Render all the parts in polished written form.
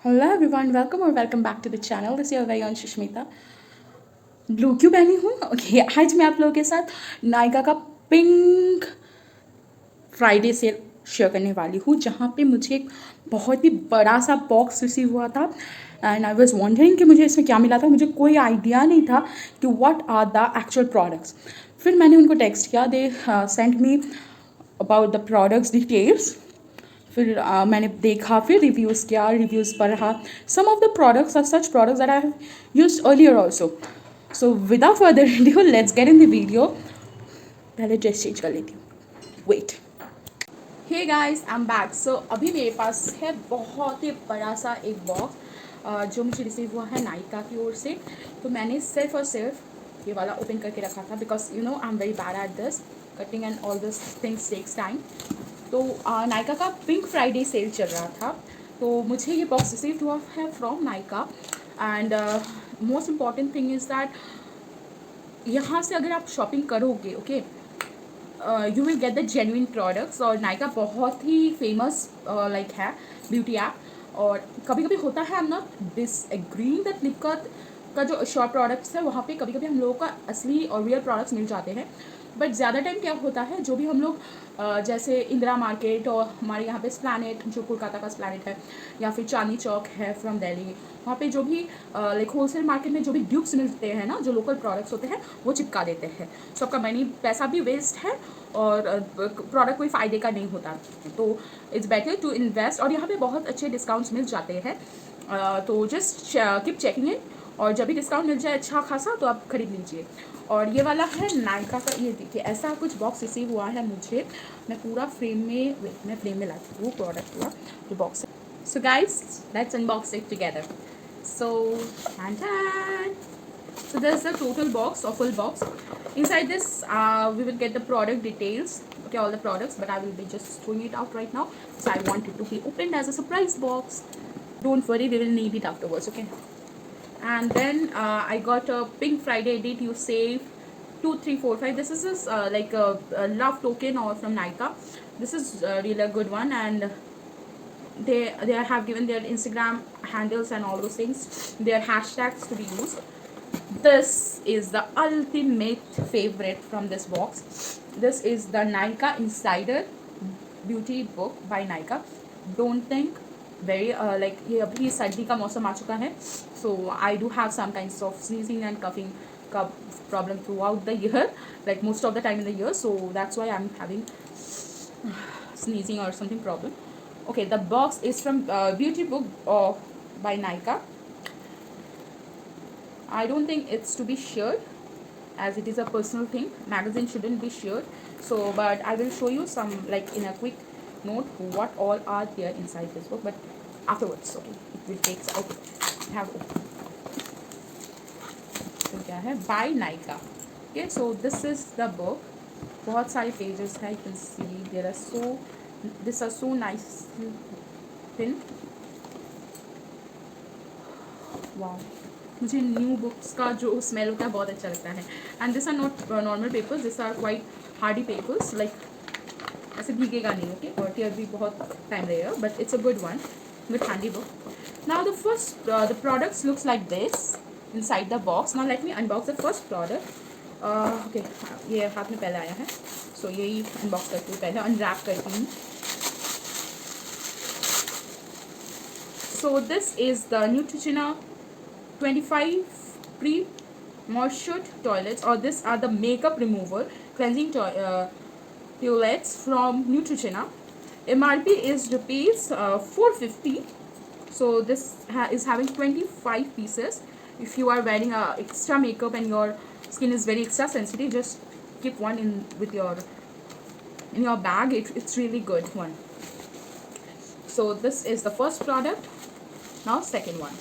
Hello everyone, welcome और welcome back to the channel. This your very own Sushmita. Blue क्यों पहनी हूँ? Okay, आज मैं आप लोगों के साथ नायका का पिंक फ्राइडे सेल शेयर करने वाली हूँ, जहाँ पे मुझे एक बहुत ही बड़ा सा बॉक्स रिसीव हुआ था एंड आई वॉज वॉन्डरिंग कि मुझे इसमें क्या मिला था। मुझे कोई आइडिया नहीं था कि what are the actual products. फिर मैंने उनको टेक्स्ट किया, they sent me about the products details. फिर मैंने देखा, फिर रिव्यूज़ किया, रिव्यूज़ पढ़ा। Some of the products are such products that I have used earlier also. So without further ado, let's get in the video. पहले dress change कर लेती हूँ, wait. Hey guys, I am back. So अभी मेरे पास है बहुत ही बड़ा सा एक बॉक्स जो मुझे रिसीव हुआ है नायका की ओर से। तो मैंने सिर्फ और सिर्फ ये वाला ओपन करके रखा था, because you know I am very bad at this cutting and all this things takes time. तो नायका का पिंक फ्राइडे सेल चल रहा था, तो मुझे ये बॉक्स रिसीव हुआ है from Nykaa. And most important thing is that यहाँ से अगर आप शॉपिंग करोगे, okay, you will get the genuine products. और नायका बहुत ही फेमस लाइक है ब्यूटी ऐप। और कभी कभी होता है, I am not disagreeing that Flipkart का जो शॉर्ट प्रोडक्ट्स है वहाँ पे कभी कभी हम लोगों का असली और रियल प्रोडक्ट्स मिल जाते हैं। बट ज़्यादा टाइम क्या होता है, जो भी हम लोग जैसे इंदिरा मार्केट और हमारे यहाँ पे स्प्लैनेट, जो कोलकाता का स्प्लैनेट है, या फिर चांदनी चौक है फ्रॉम दिल्ली, वहाँ पे जो भी लाइक होलसेल मार्केट में जो भी ड्यूप्स मिलते हैं ना, जो लोकल प्रोडक्ट्स होते हैं, वो चिपका देते हैं। सो आपका मनी पैसा भी वेस्ट है और प्रोडक्ट कोई फ़ायदे का नहीं होता। तो इट्स बेटर टू इन्वेस्ट, और यहाँ पे बहुत अच्छे डिस्काउंट्स मिल जाते हैं। तो जस्ट कीप चेकिंग इट, और जब भी डिस्काउंट मिल जाए अच्छा खासा तो आप खरीद लीजिए। और ये वाला है नायका का, ये देखिए ऐसा कुछ बॉक्स रिसीव हुआ है मुझे। मैं पूरा फ्रेम में, wait, मैं फ्रेम में लाती हूँ प्रोडक्ट हुआ जो बॉक्स है। So guys, let's unbox it together. So so there's a total box or full box. Inside this, we will get the product details. Okay, all the products, but I will be just throwing it out right now. So I want it to be opened as a surprise box. Don't worry, we will need it afterwards. Okay. And then I got a Pink Friday edit. You save 2, 3, 4, 5. This is like a love token or from Nykaa. This is really a good one, and they have given their Instagram handles and all those things, their hashtags to be used. This is the ultimate favorite from this box. This is the Nykaa Insider Beauty book by Nykaa. Don't think very like ये अभी सर्दी का मौसम आ चुका है, so I do have some kinds of sneezing and coughing का problem throughout the year, like most of the time in the year, so that's why I'm having sneezing or something problem. Okay, the box is from Beauty Book by Nykaa. I don't think it's to be shared, as it is a personal thing. Magazine shouldn't be shared. So, but I will show you some, like in a quick note, what all are there inside this book. But afterwards, okay, it will take. Okay, have open. So क्या है? By Nykaa. Okay, so this is the book. बहुत सारे pages है. You can see there are so. These are so nicely thin. Wow. मुझे new books का जो smell होता है बहुत अच्छा लगता है। And this are not normal papers, this are quite hardy papers, like ऐसे भीगेगा नहीं, ओके, और टीयर भी बहुत टाइम लगेगा, but it's a good one, good handy book. Now the first the products looks like this inside the box. Now let me unbox the first product. Okay, ये हाथ में पहले आया है, सो यही अनबॉक्स करती हूँ, पहले अनरैप करती हूँ। सो दिस इज़ द न्यूट्रिचिना 25 pre-moistured toilets, or this are the makeup remover cleansing toilets from Neutrogena. MRP is rupees 450. So this is having 25 pieces. If you are wearing extra makeup and your skin is very extra sensitive, just keep one in with your in your bag. It's really good one. So this is the first product. Now second one.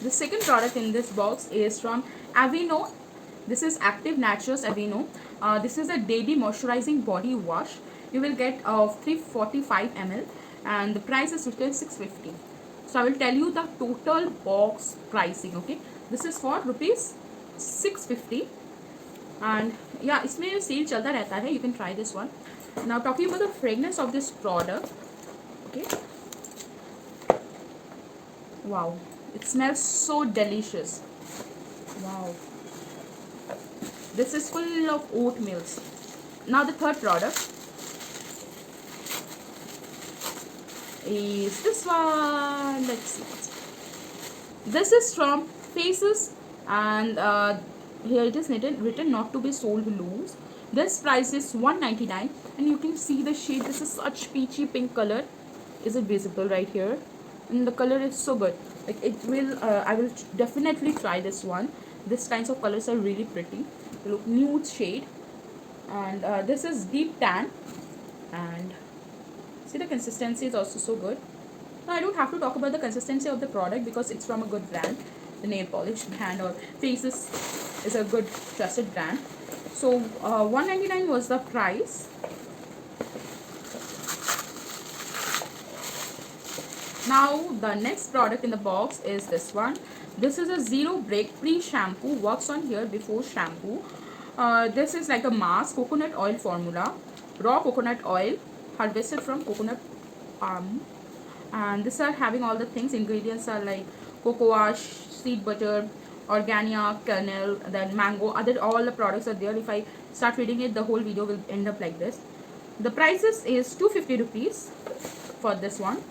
The second product in this box is from Aveeno. This is Active Naturals Aveeno. This is a daily moisturizing body wash. You will get 345 ml, and the price is rupees 650. So I will tell you the total box pricing. Okay, this is for rupees 650, and yeah, इसमें cell चलता रहता है. You can try this one. Now talking about the fragrance of this product. Okay. Wow, it smells so delicious. Wow, this is full of oatmeals. Now the third product is this one. Let's see. This is from Faces, and here it is written not to be sold loose. This price is 199, and you can see the shade. This is such peachy pink color. Is it visible right here? And the color is so good. Like it will. I will definitely try this one. This kinds of colors are really pretty. They look nude shade, and this is deep tan, and see the consistency is also so good. Now I don't have to talk about the consistency of the product because it's from a good brand. The nail polish brand or Faces is a good trusted brand. So 199 was the price. Now the next product in the box is this one. This is a zero break pre-shampoo. Works on here before shampoo. This is like a mask, coconut oil formula, raw coconut oil harvested from coconut palm, and these are having all the things. Ingredients are like cocoa, seed butter, organic, kernel, then mango. Other all the products are there. If I start reading it, the whole video will end up like this. The prices is 250 rupees for this one.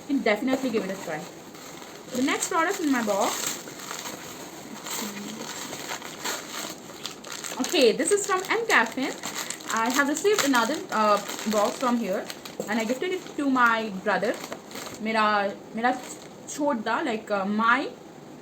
You can definitely give it a try. The next product in my box. Okay, this is from M Cafe. I have received another box from here, and I gifted it to my brother. मेरा छोटा like my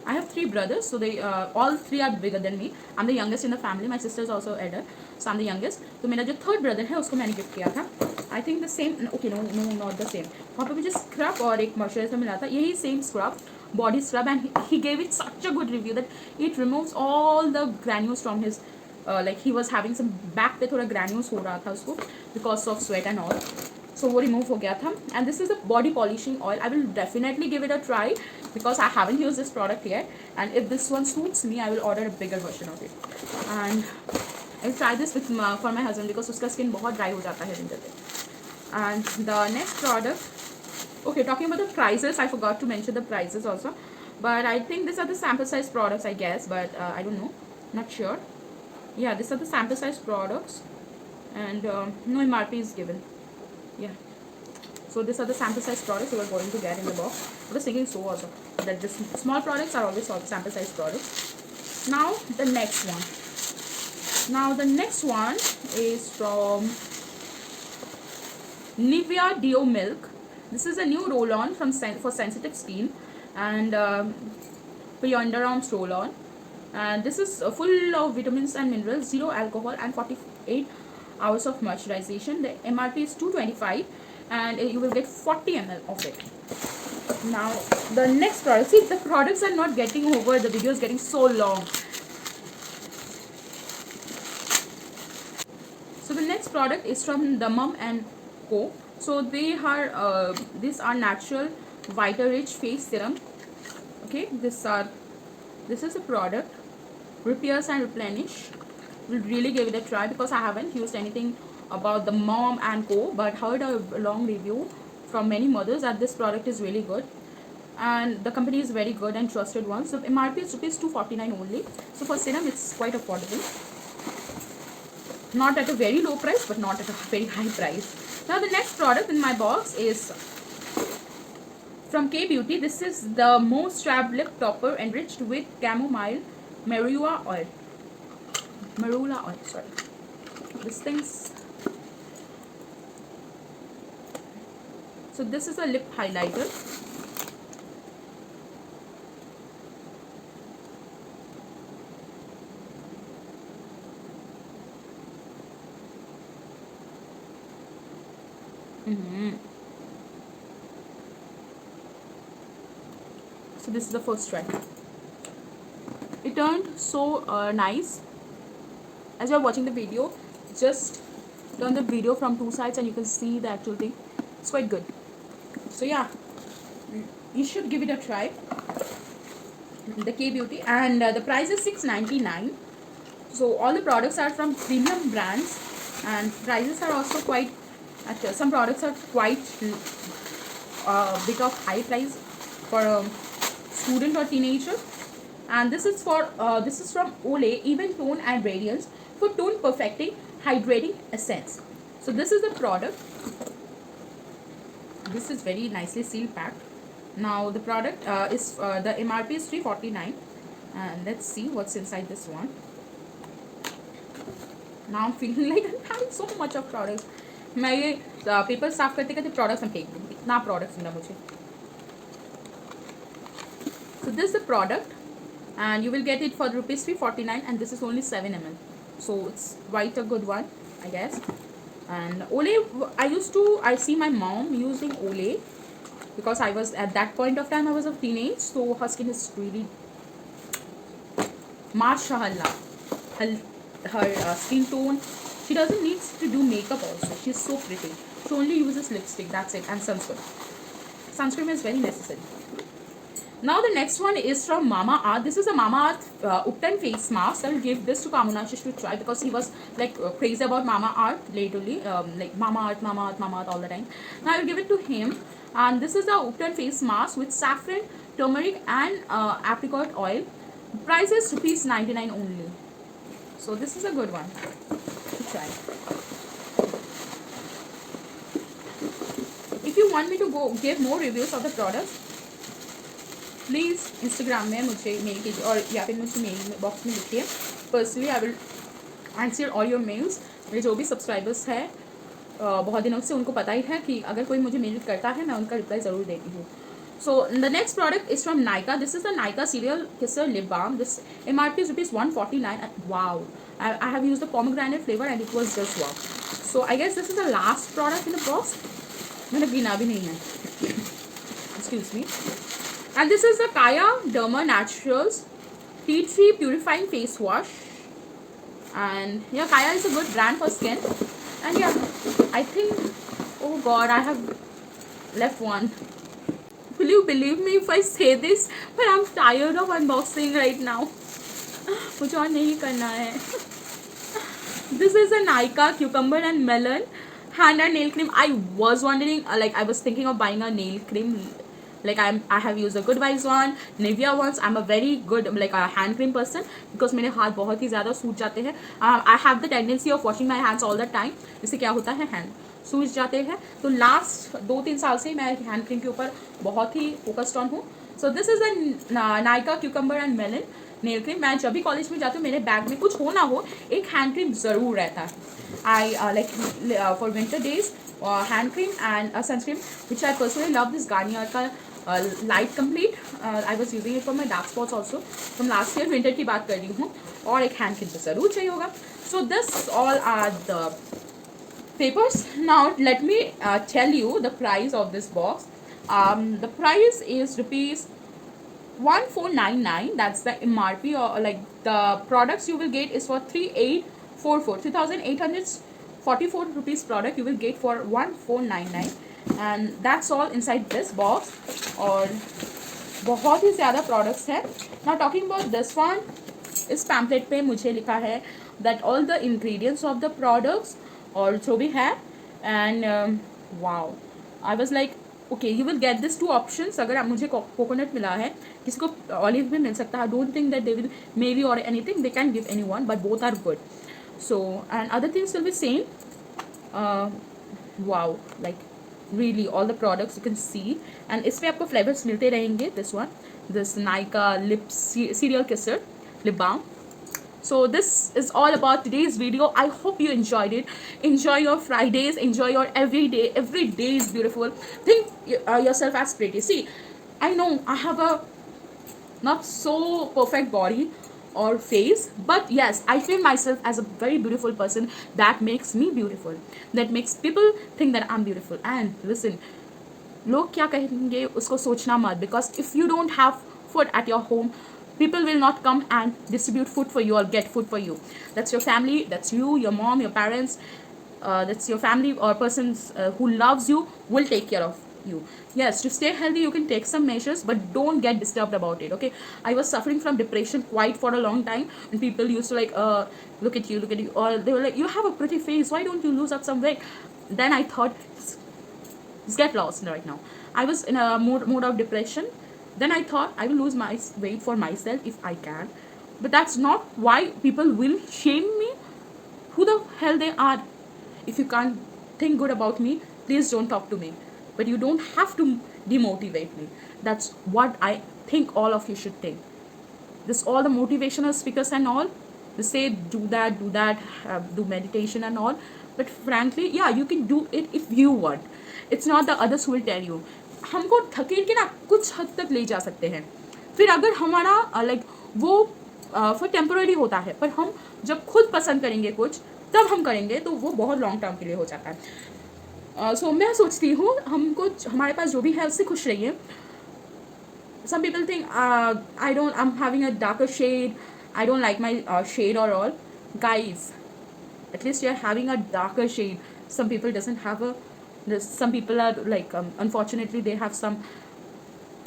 I have three brothers, so they all three are bigger than me. I'm the youngest in the family. My sister is also elder, so I'm the youngest. तो मेरा जो third brother है उसको मैंने gift किया था. I think the same. Okay, no, not the same. वहाँ पे मुझे scrub और एक moisturizer मिला था. यही same scrub, body scrub, and he gave it such a good review that it removes all the granules from his. Like he was having some back पे थोड़ा granules हो रहा था उसको because of sweat and all. So वो remove हो गया था. And this is the body polishing oil. I will definitely give it a try because I haven't used this product yet. And if this one suits me, I will order a bigger version of it. And I'll try this with for my husband because उसका skin बहुत dry हो जाता है winter पे. And the next product. Okay, talking about the prices, I forgot to mention the prices also. But I think these are the sample size products, I guess. But I don't know, not sure. Yeah, these are the sample size products, and no MRP is given. Yeah, so these are the sample size products you are going to get in the box. I was thinking so also that the small products are always sample size products. Now the next one. Now the next one is from Nivea Deo Milk. This is a new roll-on for sensitive skin, and for your underarms roll-on. And this is full of vitamins and minerals, zero alcohol, and 48 hours of moisturization. The MRP is 225, and you will get 40 ml of it. Now the next product. See, the products are not getting over. The video is getting so long. So the next product is from the Mum and Co. So they are these are natural Vita-Rich face serum. Okay, this is a product. Repairs and replenish. Will really give it a try because I haven't used anything about the Mom and Co. but heard a long review from many mothers that this product is really good, and the company is very good and trusted one. So MRP is rupees 249 only. So for serum it's quite affordable. Not at a very low price, but not at a very high price. Now the next product in my box is from K Beauty. This is the Most Strap Lip Topper enriched with chamomile marula oil. Marula oil, sorry. This thing's. So this is a lip highlighter. So this is the first try. It turned so nice. As you are watching the video, just turn the video from two sides and you can see the actual thing. It's quite good. So yeah, you should give it a try. The K Beauty, and the price is 699. So all the products are from premium brands, and prices are also quite. Some products are quite bit of high price for student or teenager. And this is for this is from Olay, even tone and radiance for tone perfecting hydrating essence. So this is the product. This is very nicely sealed packed. Now the product is the MRP is 349, and let's see what's inside this one. Now I'm feeling like I'm having so much of products. मैं ये paper साफ करते करते products में फेंक दूँगी, इतना products मिला मुझे. So this is the product, and you will get it for rupees 349, and this is only 7 ml. So it's quite a good one, I guess. And Olay, I see my mom using Olay because I was at that point of time I was a teenage, so her skin is really mashallah. Her skin tone, she doesn't need to do makeup also. She's so pretty. She only uses lipstick, that's it, and sunscreen. Sunscreen is very necessary. Now the next one is from Mamaearth. This is a Mamaearth Upton face mask. I will give this to Kamunashish to try because he was like crazy about Mamaearth lately, like Mamaearth all the time. Now I will give it to him. And this is the Upton face mask with saffron, turmeric, and apricot oil. Price is ₹99 only. So this is a good one to try. If you want me to go give more reviews of the products, please Instagram में मुझे mail कीजिए और या फिर मुझे mail box में लिखिए. Personally I will answer all your mails. मेरे जो भी सब्सक्राइबर्स हैं बहुत दिनों से उनको पता ही है कि अगर कोई मुझे मेल करता है मैं उनका रिप्लाई ज़रूर देती हूँ. So the next product is from Nykaa. This is the Nykaa serial kisser lip balm. This MRP is ₹149. Wow, I have used the pomegranate flavor and it was just wow. So I guess this is the last product in the box. मैंने गिना भी नहीं है. Excuse me. And this is the Kaya Derma Naturals Tea Tree Purifying Face Wash. And yeah, Kaya is a good brand for skin. And yeah, I think, oh god, I have left one. Will you believe me if I say this? But I'm tired of unboxing right now. मुझे और नहीं करना है. This is a Nykaa Cucumber and Melon hand and nail cream. I was wondering, like I was thinking of buying a nail cream. Like I have used a Good Vibes one, Nivea ones. I'm a very good like a hand cream person because मेरे हाथ बहुत ही ज़्यादा सूज जाते हैं. I have the tendency of washing my hands all the time. इससे क्या होता है, हैंड सूज जाते हैं. तो लास्ट 2-3 साल से मैं हैंड क्रीम के ऊपर बहुत ही फोकस्ड ऑन हूँ. So this is the Nykaa cucumber and melon nail cream. मैं जब भी कॉलेज में जाती हूँ मेरे बैग में कुछ हो ना हो एक हैंड क्रीम ज़रूर रहता है. I like for winter days hand cream and sunscreen which I personally love this Garnier का light complete. I was using it for my dark spots also from last year. Winter की बात कर रही हूँ. और एक हैंड क्रीम तो ज़रूर चाहिए होगा. So this all are the papers. Now let me tell you the price of this box. The price is ₹1499. That's the MRP, or like the products you will get is for 3,844 rupees product you will get for 1499, and that's all inside this box. और बहुत ही ज़्यादा products हैं. Now talking about this one, इस pamphlet पे मुझे लिखा है that all the ingredients of the products और जो भी है. And wow, I was like okay you will get this 2 options. अगर मुझे कोकोनट मिला है, किसी को ऑलिव भी मिल सकता है. Don't think that they will may be or anything, they can give anyone, but both are good. So and other things will be same. Wow, like really all the products you can see. And इसमें आपको flavours मिलते रहेंगे. This Nykaa lip serial kisser lip balm. So this is all about today's video. I hope you enjoyed it. Enjoy your Fridays, enjoy your every day is beautiful. Think yourself as pretty. See, I know I have a not so perfect body or face, but yes, I feel myself as a very beautiful person. That makes me beautiful, that makes people think that I'm beautiful. And listen, लोग क्या कहेंगे उसको सोचना मत, because if you don't have food at your home, people will not come and distribute food for you or get food for you. That's your family, that's you, your mom, your parents, that's your family or persons who loves you will take care of you. Yes, to stay healthy you can take some measures, but don't get disturbed about it. Okay, I was suffering from depression quite for a long time, and people used to like look at you, or they were like, you have a pretty face, why don't you lose up some weight? Then I thought, just get lost right now. I was in a mood of depression, Then I thought I will lose my weight for myself if I can. But that's not why people will shame me. Who the hell they are? If you can't think good about me, please don't talk to me. But you don't have to demotivate me. That's what I think all of you should think. This all the motivational speakers and all, they say do that, do meditation and all. But frankly, yeah, you can do it if you want. It's not the others who will tell you. हमको थकेल के ना कुछ हद तक ले जा सकते हैं. फिर अगर हमारा लाइक वो फॉर टेम्पोररी होता है, पर हम जब खुद पसंद करेंगे कुछ तब हम करेंगे तो वो बहुत लॉन्ग टर्म के लिए हो जाता है. सो मैं सोचती हूँ हमको हमारे पास जो भी है उससे खुश रहिए. Some people think I'm having a darker shade, I don't like my shade or all. Guys, at least you're having a darker shade. Some people doesn't have some people are like unfortunately they have some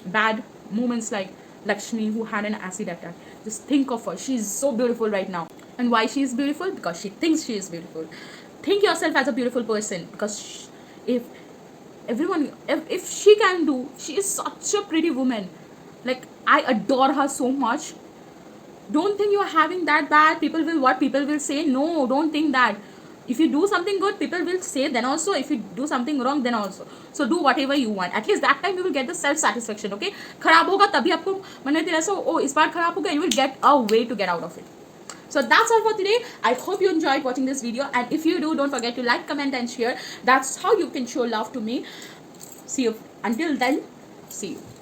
bad moments, like Lakshmi who had an acid attack. Just think of her, she's so beautiful right now. And why she is beautiful? Because she thinks she is beautiful. Think yourself as a beautiful person, because if everyone, if she can do, she is such a pretty woman. Like, I adore her so much. Don't think you're having that bad. What people will say. No, don't think that. If you do something good, people will say then also. If you do something wrong, then also. So do whatever you want. At least that time you will get the self satisfaction. Okay? खराब होगा तभी आपको मन में तेरा ऐसा ओ इस बार खराब हो गया. You will get a way to get out of it. So that's all for today. I hope you enjoyed watching this video, and if you do, don't forget to like, comment and share. That's how you can show love to me. See you. Until then, see you.